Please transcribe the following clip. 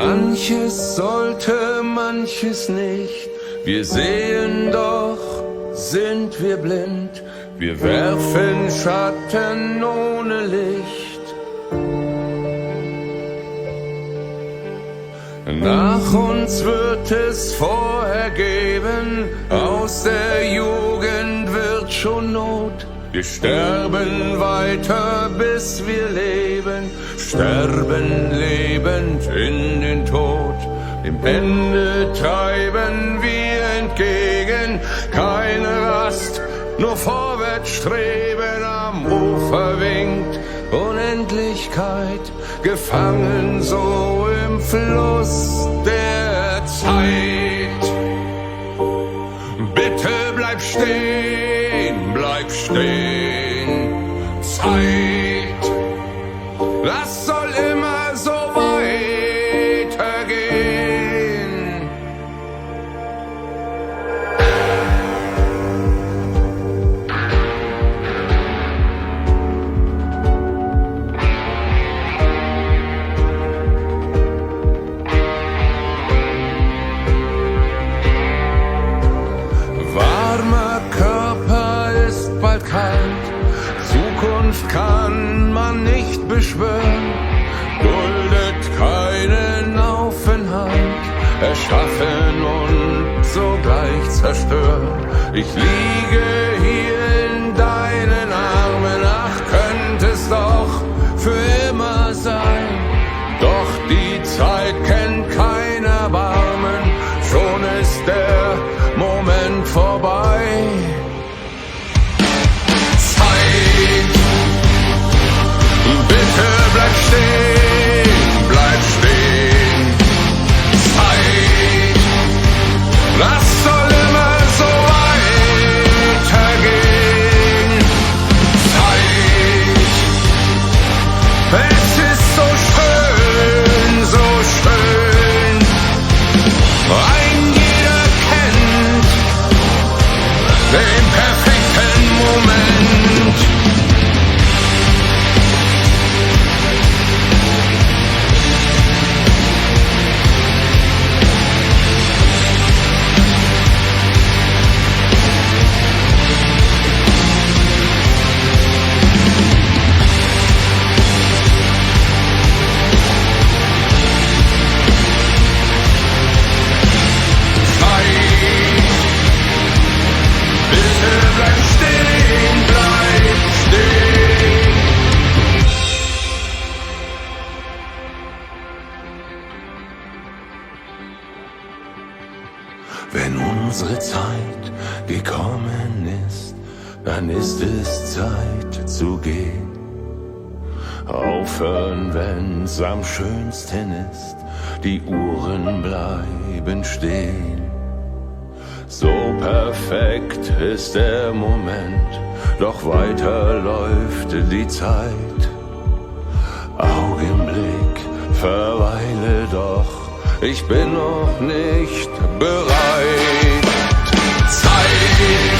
Manches sollte, manches nicht. Wir sehen doch, sind wir blind. Wir werfen Schatten ohne Licht. Nach uns wird es vorher geben, aus der Jugend wird schon Not. Wir sterben weiter, bis wir leben, sterben lebend in den Tod. Dem Ende treiben wir entgegen, keine Rast, nur vorwärts streben. Am Ufer winkt Unendlichkeit, gefangen so im Fluss der Zeit. Bitte bleib stehen, bleib stehen, Zeit, das soll immer so weitergehen. Warmer Körper ist bald kalt, Zukunft kann man nicht beschwören, duldet keinen Aufenthalt, erschaffen und sogleich zerstören. Ich liege hier in deinen Armen, ach, könnte es doch für immer sein, doch die Zeit kennt kein Erbarmen, schon ist der Moment vorbei. Zeit, bitte bleib stehen, bleib stehen. Zeit, das soll immer so weitergehen. Zeit, es ist so schön, so schön. Ein jeder kennt den perfekten Moment. Bitte bleib stehen, bleib stehen. Wenn unsere Zeit gekommen ist, dann ist es Zeit zu gehen. Aufhören, wenn's am schönsten ist, die Uhren bleiben stehen. So perfekt ist der Moment, doch weiter läuft die Zeit. Augenblick, verweile doch, ich bin noch nicht bereit. Zeit,